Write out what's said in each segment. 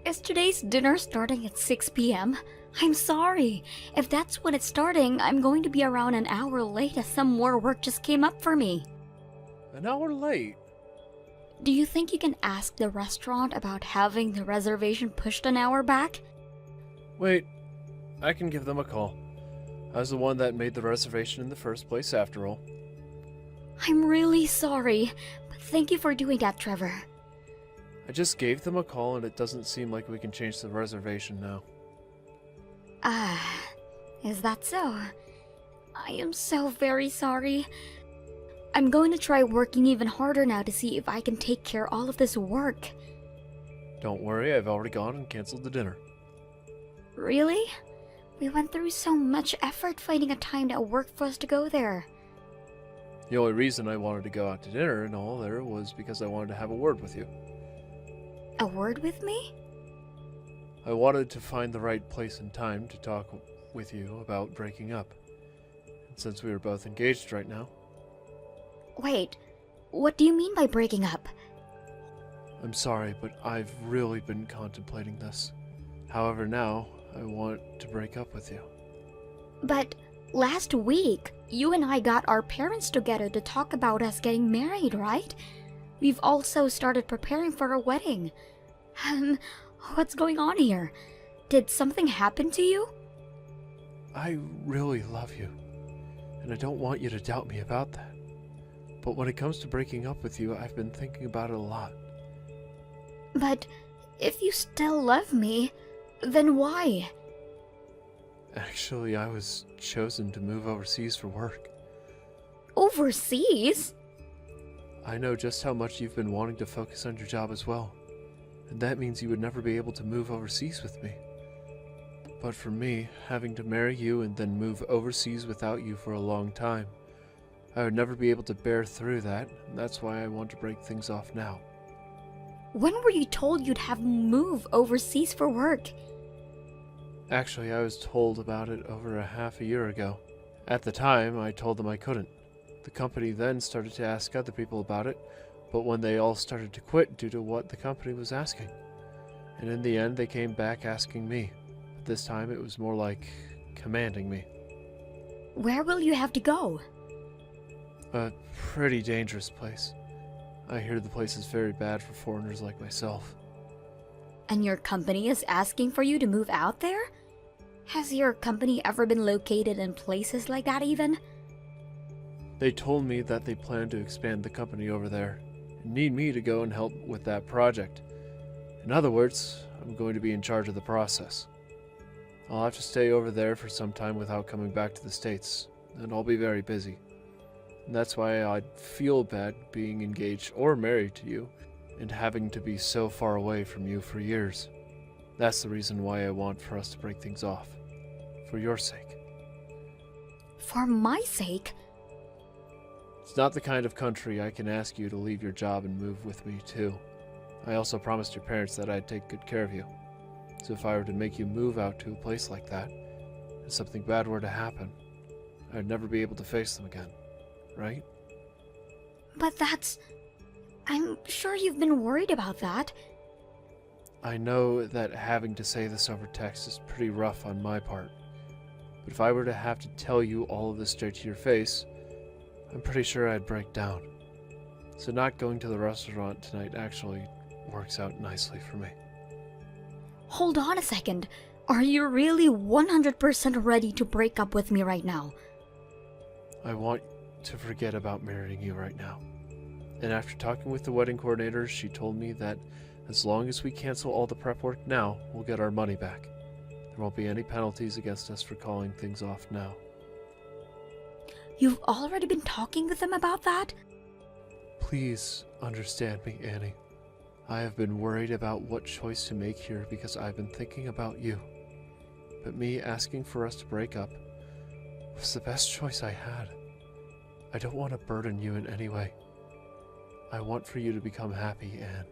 Is today's dinner starting at 6 p.m.? I'm sorry. If that's when it's starting, I'm going to be around an hour late as some more work just came up for me. An hour late? Do you think you can ask the restaurant about having the reservation pushed an hour back? Wait, I can give them a call. I was the one that made the reservation in the first place, after all. I'm really sorry, but thank you for doing that, Trevor. I just gave them a call and it doesn't seem like we can change the reservation now. Is that so? I am so very sorry. I'm going to try working even harder now to see if I can take care of all of this work. Don't worry, I've already gone and canceled the dinner. Really? We went through so much effort finding a time that worked for us to go there. The only reason I wanted to go out to dinner and all there was because I wanted to have a word with you. A word with me? I wanted to find the right place and time to talk with you about breaking up. And since we are both engaged right now... Wait, what do you mean by breaking up? I'm sorry, but I've really been contemplating this. However, now, I want to break up with you. But last week, you and I got our parents together to talk about us getting married, right? We've also started preparing for a wedding. What's going on here? Did something happen to you? I really love you, and I don't want you to doubt me about that. But when it comes to breaking up with you, I've been thinking about it a lot. But if you still love me, then why? Actually, I was chosen to move overseas for work. Overseas? I know just how much you've been wanting to focus on your job as well, and that means you would never be able to move overseas with me. But for me, having to marry you and then move overseas without you for a long time, I would never be able to bear through that, and that's why I want to break things off now. When were you told you'd have move overseas for work? Actually, I was told about it over a half a year ago. At the time, I told them I couldn't. The company then started to ask other people about it, but when they all started to quit due to what the company was asking. And in the end, they came back asking me. But this time, it was more like commanding me. Where will you have to go? A pretty dangerous place. I hear the place is very bad for foreigners like myself. And your company is asking for you to move out there? Has your company ever been located in places like that even? They told me that they plan to expand the company over there and need me to go and help with that project. In other words, I'm going to be in charge of the process. I'll have to stay over there for some time without coming back to the States, and I'll be very busy. And that's why I'd feel bad being engaged or married to you and having to be so far away from you for years. That's the reason why I want for us to break things off. For your sake. For my sake? It's not the kind of country I can ask you to leave your job and move with me too. I also promised your parents that I'd take good care of you. So if I were to make you move out to a place like that, and something bad were to happen, I'd never be able to face them again. Right? But I'm sure you've been worried about that. I know that having to say this over text is pretty rough on my part. But if I were to have to tell you all of this straight to your face, I'm pretty sure I'd break down. So not going to the restaurant tonight actually works out nicely for me. Hold on a second. Are you really 100% ready to break up with me right now? I want to forget about marrying you right now. And after talking with the wedding coordinator, she told me that as long as we cancel all the prep work now, we'll get our money back. There won't be any penalties against us for calling things off now. You've already been talking with them about that? Please understand me, Annie. I have been worried about what choice to make here because I've been thinking about you. But me asking for us to break up was the best choice I had. I don't want to burden you in any way. I want for you to become happy, Anne.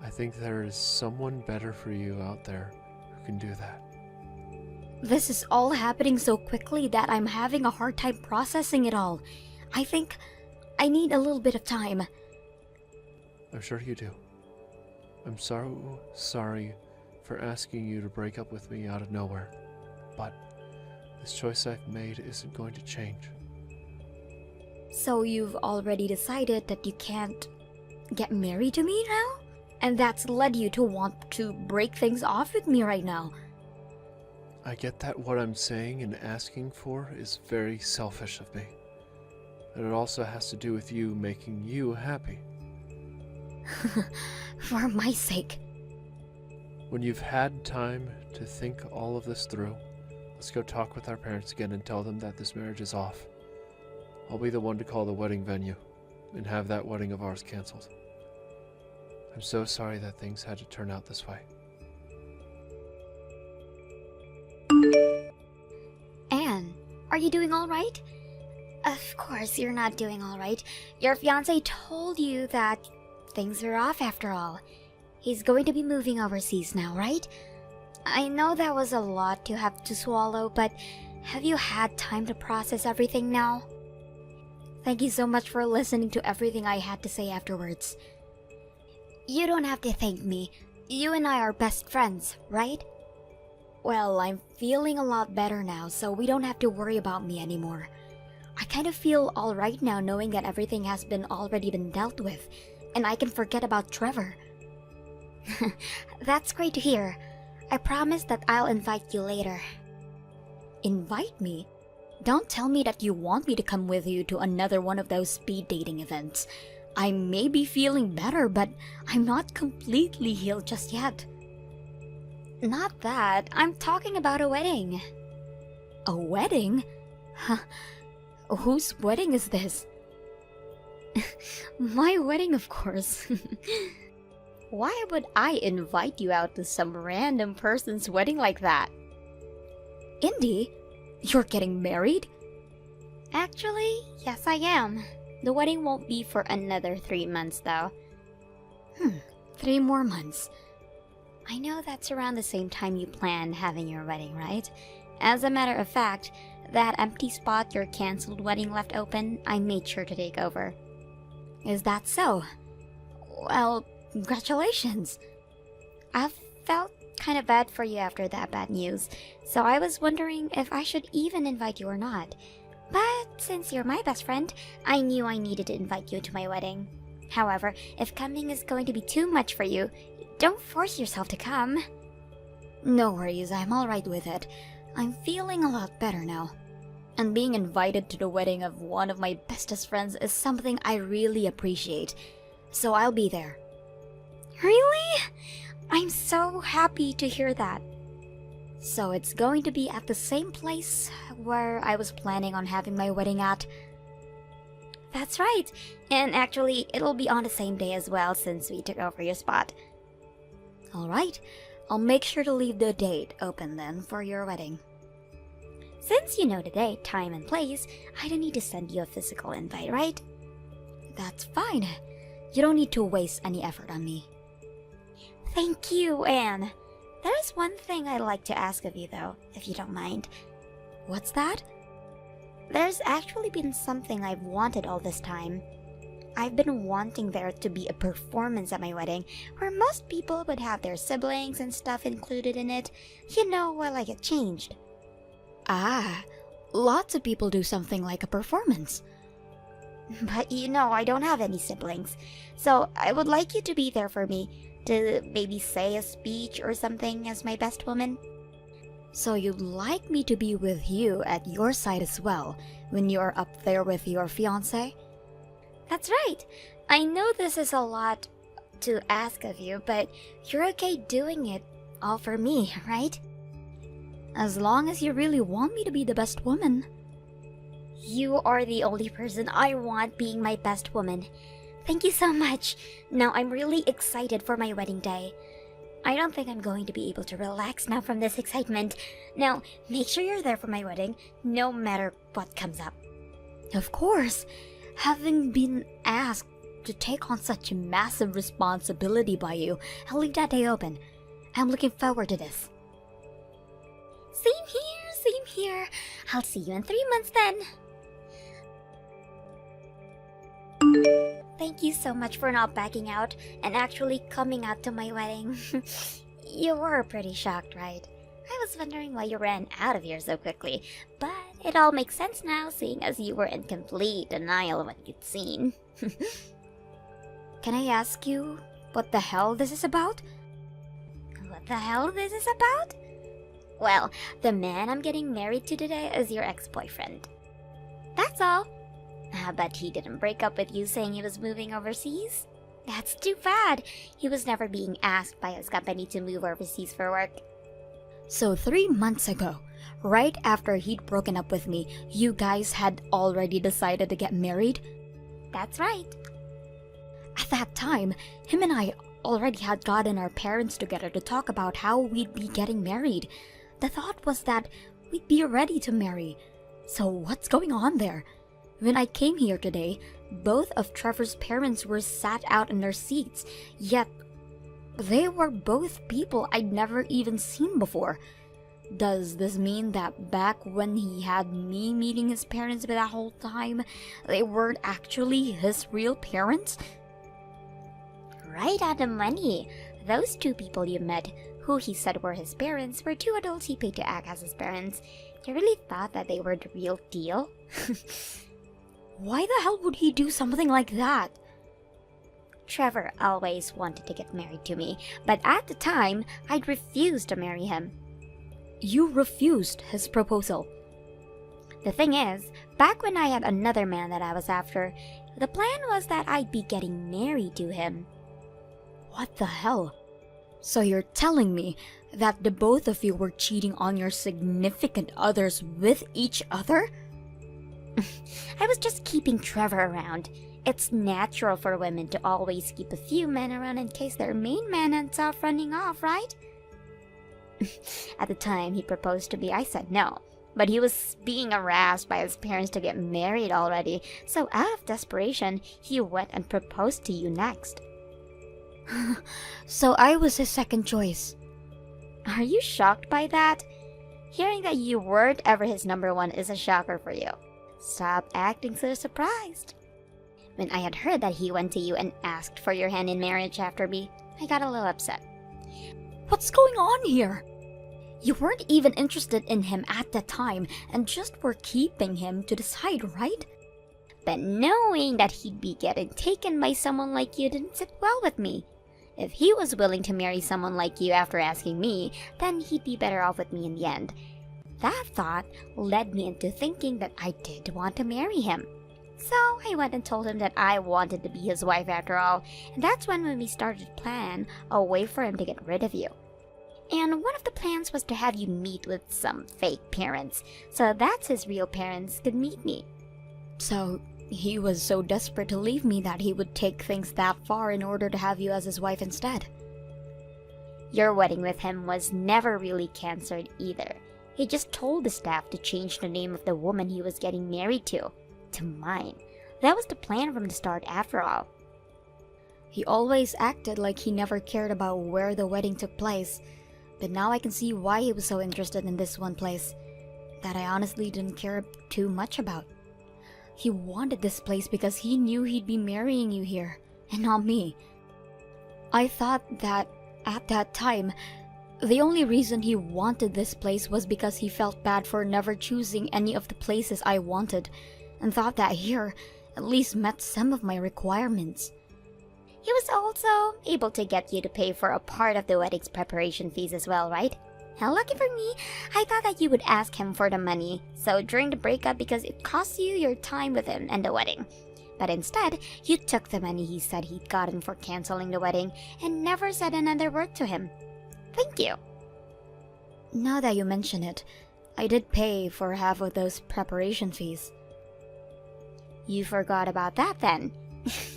I think there is someone better for you out there who can do that. This is all happening so quickly that I'm having a hard time processing it all. I think I need a little bit of time. I'm sure you do. I'm so sorry for asking you to break up with me out of nowhere, but this choice I've made isn't going to change. So you've already decided that you can't get married to me now? And that's led you to want to break things off with me right now. I get that what I'm saying and asking for is very selfish of me. But it also has to do with you making you happy. For my sake. When you've had time to think all of this through, let's go talk with our parents again and tell them that this marriage is off. I'll be the one to call the wedding venue and have that wedding of ours canceled. I'm so sorry that things had to turn out this way. Anne, are you doing all right? Of course you're not doing all right. Your fiancé told you that things are off after all. He's going to be moving overseas now, right? I know that was a lot to have to swallow, but have you had time to process everything now? Thank you so much for listening to everything I had to say afterwards. You don't have to thank me. You and I are best friends, right? Well, I'm feeling a lot better now, so we don't have to worry about me anymore. I kind of feel alright now knowing that everything has already been dealt with, and I can forget about Trevor. That's great to hear. I promise that I'll invite you later. Invite me? Don't tell me that you want me to come with you to another one of those speed dating events. I may be feeling better, but I'm not completely healed just yet. Not that. I'm talking about a wedding. A wedding? Huh. Whose wedding is this? My wedding, of course. Why would I invite you out to some random person's wedding like that? Indy, you're getting married? Actually, yes I am. The wedding won't be for another 3 months though. 3 more months. I know that's around the same time you plan having your wedding, right? As a matter of fact, that empty spot your cancelled wedding left open, I made sure to take over. Is that so? Well, congratulations. I've felt kind of bad for you after that bad news, so I was wondering if I should even invite you or not. But since you're my best friend, I knew I needed to invite you to my wedding. However, if coming is going to be too much for you, don't force yourself to come. No worries, I'm alright with it. I'm feeling a lot better now. And being invited to the wedding of one of my bestest friends is something I really appreciate. So I'll be there. Really? I'm so happy to hear that. So it's going to be at the same place where I was planning on having my wedding at? That's right. And actually, it'll be on the same day as well since we took over your spot. Alright, I'll make sure to leave the date open then for your wedding. Since you know the date, time, and place, I don't need to send you a physical invite, right? That's fine. You don't need to waste any effort on me. Thank you, Anne. There's one thing I'd like to ask of you, though, if you don't mind. What's that? There's actually been something I've wanted all this time. I've been wanting there to be a performance at my wedding, where most people would have their siblings and stuff included in it, while I get changed. Ah, lots of people do something like a performance. But I don't have any siblings, so I would like you to be there for me, to maybe say a speech or something as my best woman. So you'd like me to be with you at your side as well, when you're up there with your fiancé? That's right. I know this is a lot to ask of you, but you're okay doing it all for me, right? As long as you really want me to be the best woman. You are the only person I want being my best woman. Thank you so much. Now I'm really excited for my wedding day. I don't think I'm going to be able to relax now from this excitement. Now, make sure you're there for my wedding, no matter what comes up. Of course. Having been asked to take on such a massive responsibility by you, I'll leave that day open. I'm looking forward to this. Same here, same here. I'll see you in 3 months then. Thank you so much for not backing out and actually coming out to my wedding. You were pretty shocked, right? I was wondering why you ran out of here so quickly, but it all makes sense now, seeing as you were in complete denial of what you'd seen. Can I ask you what the hell this is about? What the hell this is about? Well, the man I'm getting married to today is your ex-boyfriend. That's all. But he didn't break up with you saying he was moving overseas? That's too bad. He was never being asked by his company to move overseas for work. So 3 months ago, right after he'd broken up with me, you guys had already decided to get married? That's right. At that time, him and I already had gotten our parents together to talk about how we'd be getting married. The thought was that we'd be ready to marry. So what's going on there? When I came here today, both of Trevor's parents were sat out in their seats, yet they were both people I'd never even seen before. Does this mean that back when he had me meeting his parents for that whole time, they weren't actually his real parents? Right on the money. Those two people you met, who he said were his parents, were two adults he paid to act as his parents. You really thought that they were the real deal? Why the hell would he do something like that? Trevor always wanted to get married to me, but at the time, I'd refused to marry him. You refused his proposal? The thing is, back when I had another man that I was after, the plan was that I'd be getting married to him. What the hell? So you're telling me that the both of you were cheating on your significant others with each other? I was just keeping Trevor around. It's natural for women to always keep a few men around in case their main man ends up running off, right? At the time he proposed to me, I said no. But he was being harassed by his parents to get married already, so out of desperation, he went and proposed to you next. So I was his second choice. Are you shocked by that? Hearing that you weren't ever his number one is a shocker for you. Stop acting so surprised. When I had heard that he went to you and asked for your hand in marriage after me, I got a little upset. What's going on here? You weren't even interested in him at the time and just were keeping him to the side, right? But knowing that he'd be getting taken by someone like you didn't sit well with me. If he was willing to marry someone like you after asking me, then he'd be better off with me in the end. That thought led me into thinking that I did want to marry him. So I went and told him that I wanted to be his wife after all, and that's when we started to plan a way for him to get rid of you. And one of the plans was to have you meet with some fake parents, so that his real parents could meet me. So he was so desperate to leave me that he would take things that far in order to have you as his wife instead. Your wedding with him was never really cancelled either. He just told the staff to change the name of the woman he was getting married to mine. That was the plan from the start after all. He always acted like he never cared about where the wedding took place, but now I can see why he was so interested in this one place that I honestly didn't care too much about. He wanted this place because he knew he'd be marrying you here, and not me. I thought that, at that time, the only reason he wanted this place was because he felt bad for never choosing any of the places I wanted, and thought that here at least met some of my requirements. He was also able to get you to pay for a part of the wedding's preparation fees as well, right? Now, lucky for me, I thought that you would ask him for the money, so during the breakup because it cost you your time with him and the wedding. But instead, you took the money he said he'd gotten for canceling the wedding and never said another word to him. Thank you. Now that you mention it, I did pay for half of those preparation fees. You forgot about that then.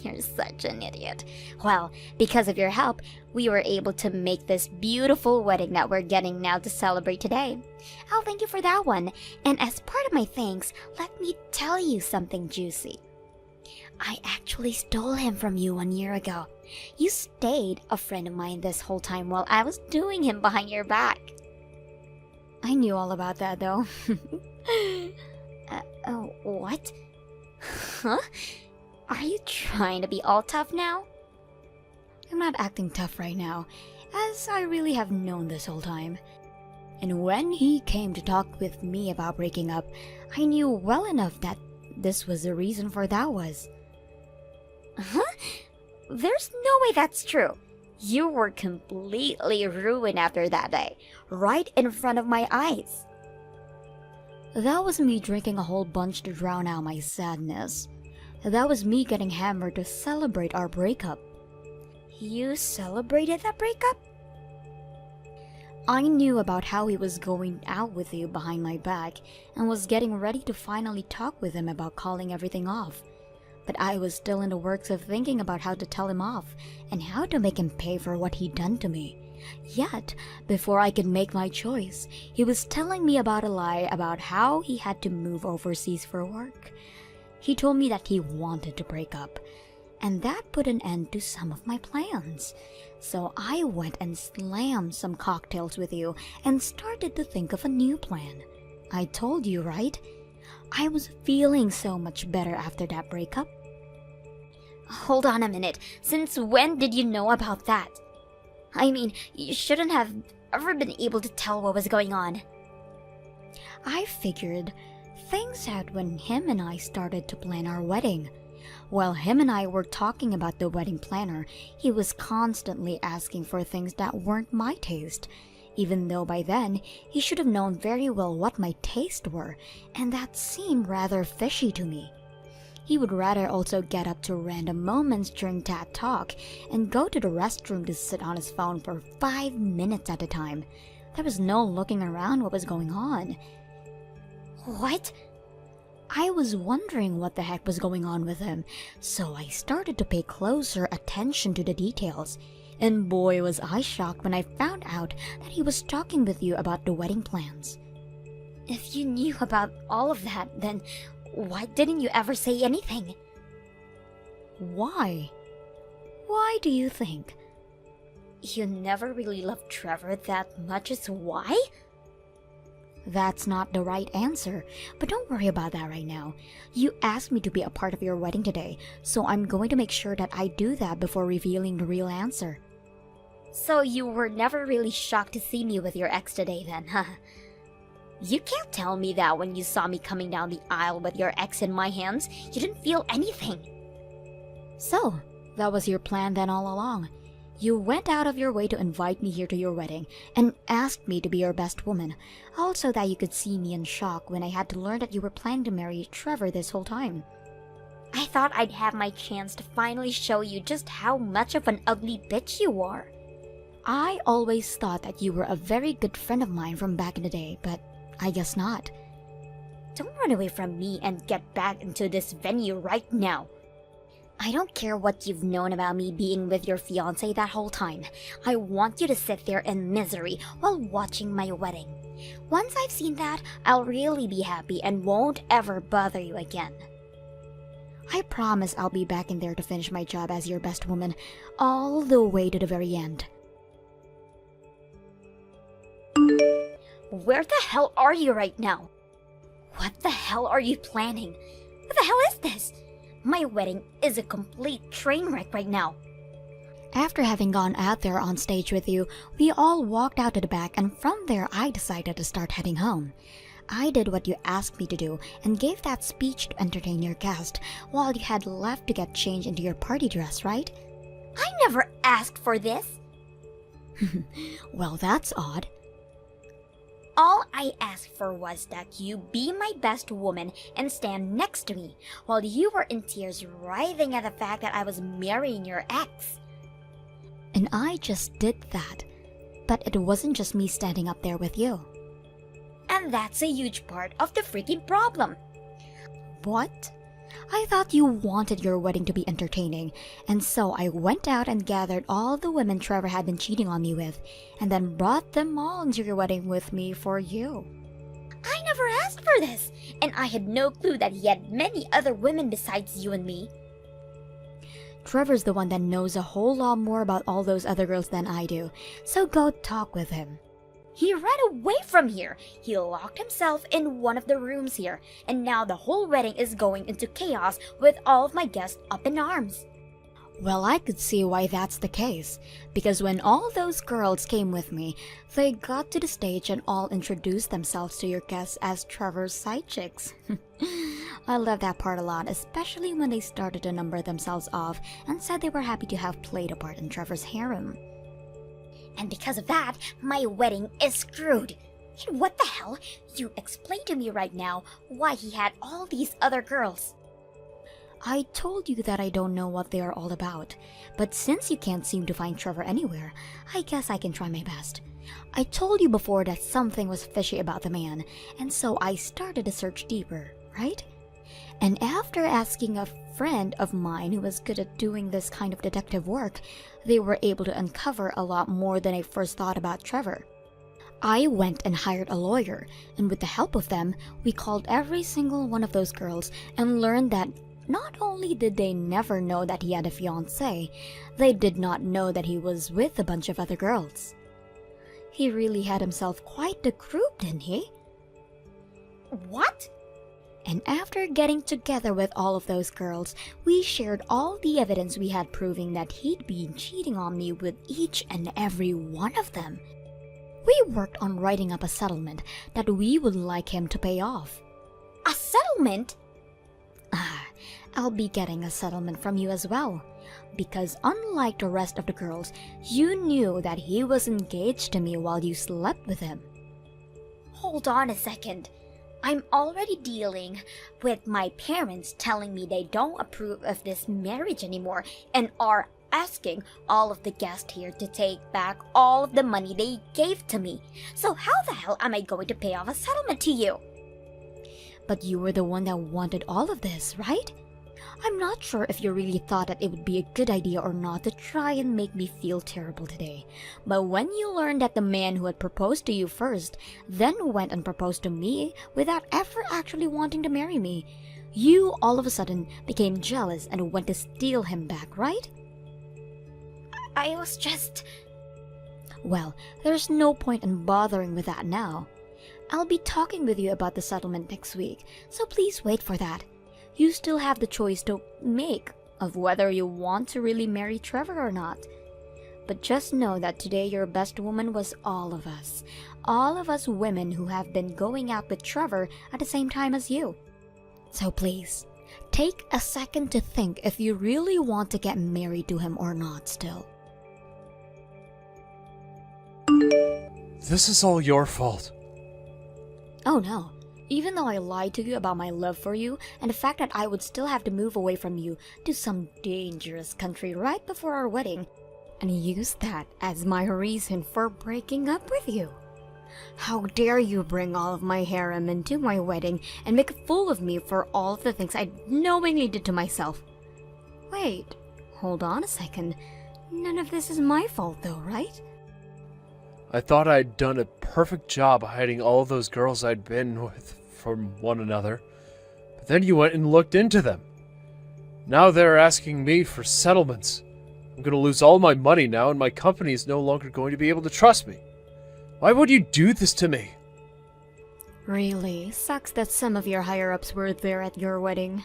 You're such an idiot. Well, because of your help, we were able to make this beautiful wedding that we're getting now to celebrate today. I'll thank you for that one. And as part of my thanks, let me tell you something juicy. I actually stole him from you 1 year ago. You stayed a friend of mine this whole time while I was doing him behind your back. I knew all about that though. What? Huh? Are you trying to be all tough now? I'm not acting tough right now, as I really have known this whole time. And when he came to talk with me about breaking up, I knew well enough that this was the reason for that was. Huh? There's no way that's true. You were completely ruined after that day, right in front of my eyes. That was me drinking a whole bunch to drown out my sadness. That was me getting hammered to celebrate our breakup. You celebrated that breakup? I knew about how he was going out with you behind my back and was getting ready to finally talk with him about calling everything off. But I was still in the works of thinking about how to tell him off and how to make him pay for what he'd done to me. Yet, before I could make my choice, he was telling me about a lie about how he had to move overseas for work. He told me that he wanted to break up, and that put an end to some of my plans. So I went and slammed some cocktails with you and started to think of a new plan. I told you, right? I was feeling so much better after that breakup. Hold on a minute. Since when did you know about that? I mean, you shouldn't have ever been able to tell what was going on. I figured things out when him and I started to plan our wedding. While him and I were talking about the wedding planner, he was constantly asking for things that weren't my taste, even though by then he should have known very well what my tastes were, and that seemed rather fishy to me. He would rather also get up to random moments during that talk and go to the restroom to sit on his phone for 5 minutes at a time. There was no looking around what was going on. What? I was wondering what the heck was going on with him, so I started to pay closer attention to the details. And boy was I shocked when I found out that he was talking with you about the wedding plans. If you knew about all of that, then why didn't you ever say anything? Why? Why do you think? You never really loved Trevor that much is why? That's not the right answer, but don't worry about that right now. You asked me to be a part of your wedding today, so I'm going to make sure that I do that before revealing the real answer. So you were never really shocked to see me with your ex today then, huh? You can't tell me that when you saw me coming down the aisle with your ex in my hands, you didn't feel anything. So, that was your plan then all along. You went out of your way to invite me here to your wedding and asked me to be your best woman, also that you could see me in shock when I had to learn that you were planning to marry Trevor this whole time. I thought I'd have my chance to finally show you just how much of an ugly bitch you are. I always thought that you were a very good friend of mine from back in the day, but I guess not. Don't run away from me and get back into this venue right now. I don't care what you've known about me being with your fiancé that whole time. I want you to sit there in misery while watching my wedding. Once I've seen that, I'll really be happy and won't ever bother you again. I promise I'll be back in there to finish my job as your best woman, all the way to the very end. Where the hell are you right now? What the hell are you planning? What the hell is this? My wedding is a complete train wreck right now. After having gone out there on stage with you, we all walked out to the back, and from there I decided to start heading home. I did what you asked me to do and gave that speech to entertain your guest while you had left to get changed into your party dress, right? I never asked for this. Well, that's odd. All I asked for was that you be my best woman and stand next to me while you were in tears writhing at the fact that I was marrying your ex. And I just did that. But it wasn't just me standing up there with you. And that's a huge part of the freaking problem. What? I thought you wanted your wedding to be entertaining, and so I went out and gathered all the women Trevor had been cheating on me with, and then brought them all into your wedding with me for you. I never asked for this, and I had no clue that he had many other women besides you and me. Trevor's the one that knows a whole lot more about all those other girls than I do, so go talk with him. He ran away from here. He locked himself in one of the rooms here, and now the whole wedding is going into chaos with all of my guests up in arms. Well, I could see why that's the case, because when all those girls came with me, they got to the stage and all introduced themselves to your guests as Trevor's side chicks. I love that part a lot, especially when they started to number themselves off and said they were happy to have played a part in Trevor's harem. And because of that, my wedding is screwed. And what the hell? You explain to me right now why he had all these other girls. I told you that I don't know what they are all about, but since you can't seem to find Trevor anywhere, I guess I can try my best. I told you before that something was fishy about the man, and so I started to search deeper, right? And after asking a friend of mine who was good at doing this kind of detective work, they were able to uncover a lot more than I first thought about Trevor. I went and hired a lawyer, and with the help of them, we called every single one of those girls and learned that not only did they never know that he had a fiancé, they did not know that he was with a bunch of other girls. He really had himself quite the group, didn't he? What? And after getting together with all of those girls, we shared all the evidence we had proving that he'd been cheating on me with each and every one of them. We worked on writing up a settlement that we would like him to pay off. A settlement? I'll be getting a settlement from you as well, because unlike the rest of the girls, you knew that he was engaged to me while you slept with him. Hold on a second. I'm already dealing with my parents telling me they don't approve of this marriage anymore and are asking all of the guests here to take back all of the money they gave to me. So how the hell am I going to pay off a settlement to you? But you were the one that wanted all of this, right? I'm not sure if you really thought that it would be a good idea or not to try and make me feel terrible today. But when you learned that the man who had proposed to you first then went and proposed to me without ever actually wanting to marry me, you all of a sudden became jealous and went to steal him back, right? I was just... Well, there's no point in bothering with that now. I'll be talking with you about the settlement next week, so please wait for that. You still have the choice to make of whether you want to really marry Trevor or not. But just know that today your best woman was all of us women who have been going out with Trevor at the same time as you. So please, take a second to think if you really want to get married to him or not still. This is all your fault. Oh no. Even though I lied to you about my love for you and the fact that I would still have to move away from you to some dangerous country right before our wedding, and use that as my reason for breaking up with you. How dare you bring all of my harem into my wedding and make a fool of me for all of the things I knowingly did to myself. Wait, hold on a second. None of this is my fault though, right? I thought I'd done a perfect job hiding all of those girls I'd been with from one another, but then you went and looked into them. Now they're asking me for settlements. I'm going to lose all my money now, and my company is no longer going to be able to trust me. Why would you do this to me? Really, sucks that some of your higher-ups were there at your wedding.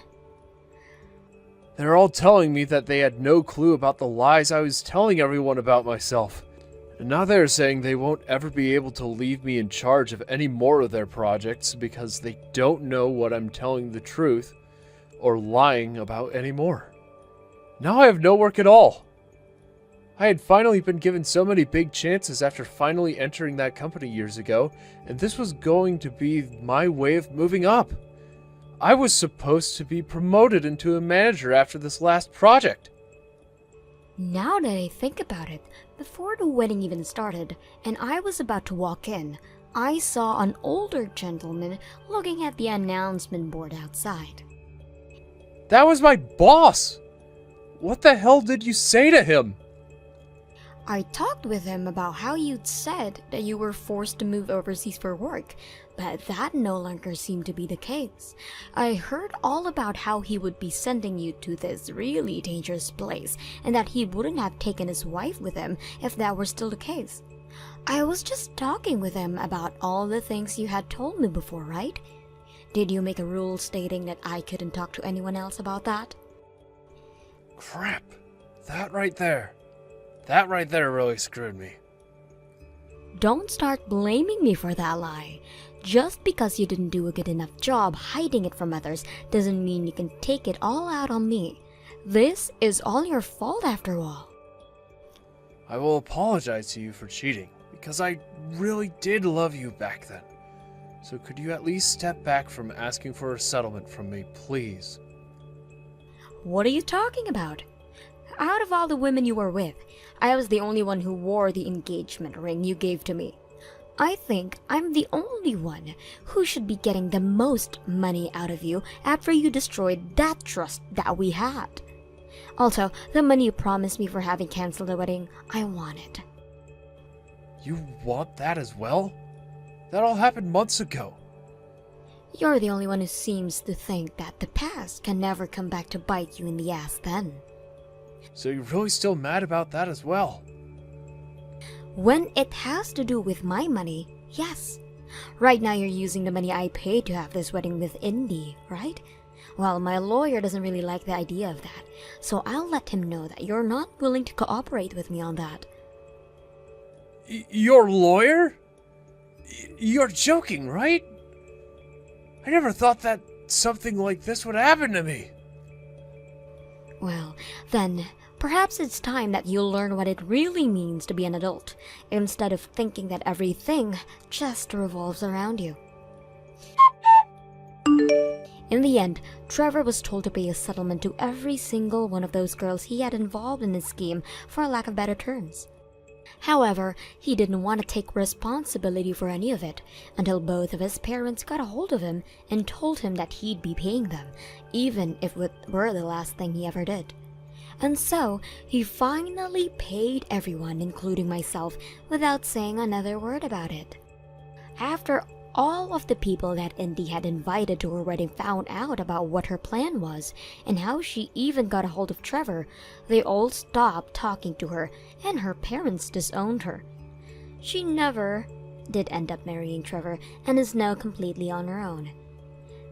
They're all telling me that they had no clue about the lies I was telling everyone about myself. And now they're saying they won't ever be able to leave me in charge of any more of their projects because they don't know what I'm telling the truth or lying about anymore. Now I have no work at all. I had finally been given so many big chances after finally entering that company years ago, and this was going to be my way of moving up. I was supposed to be promoted into a manager after this last project. Now that I think about it, before the wedding even started, and I was about to walk in, I saw an older gentleman looking at the announcement board outside. That was my boss! What the hell did you say to him? I talked with him about how you'd said that you were forced to move overseas for work, but that no longer seemed to be the case. I heard all about how he would be sending you to this really dangerous place, and that he wouldn't have taken his wife with him if that were still the case. I was just talking with him about all the things you had told me before, right? Did you make a rule stating that I couldn't talk to anyone else about that? Crap. That right there. That right there really screwed me. Don't start blaming me for that lie. Just because you didn't do a good enough job hiding it from others doesn't mean you can take it all out on me. This is all your fault after all. I will apologize to you for cheating, because I really did love you back then. So could you at least step back from asking for a settlement from me, please? What are you talking about? Out of all the women you were with, I was the only one who wore the engagement ring you gave to me. I think I'm the only one who should be getting the most money out of you after you destroyed that trust that we had. Also, the money you promised me for having canceled the wedding, I want it. You want that as well? That all happened months ago. You're the only one who seems to think that the past can never come back to bite you in the ass then. So you're really still mad about that as well? When it has to do with my money, yes. Right now you're using the money I paid to have this wedding with Indy, right? Well, my lawyer doesn't really like the idea of that, so I'll let him know that you're not willing to cooperate with me on that. Your lawyer? You're joking, right? I never thought that something like this would happen to me. Well, then, perhaps it's time that you learn what it really means to be an adult, instead of thinking that everything just revolves around you. In the end, Trevor was told to pay a settlement to every single one of those girls he had involved in his scheme for lack of better terms. However, he didn't want to take responsibility for any of it until both of his parents got a hold of him and told him that he'd be paying them, even if it were the last thing he ever did. And so, he finally paid everyone, including myself, without saying another word about it. After all of the people that Indy had invited to her wedding found out about what her plan was and how she even got a hold of Trevor, they all stopped talking to her and her parents disowned her. She never did end up marrying Trevor and is now completely on her own.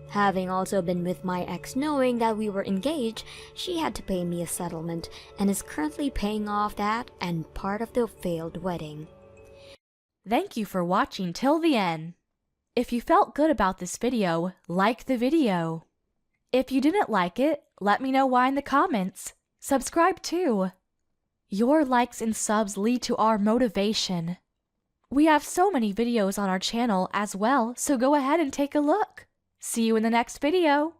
Having also been with my ex knowing that we were engaged, she had to pay me a settlement and is currently paying off that and part of the failed wedding. Thank you for watching till the end. If you felt good about this video, like the video. If you didn't like it, let me know why in the comments. Subscribe too. Your likes and subs lead to our motivation. We have so many videos on our channel as well, so go ahead and take a look. See you in the next video.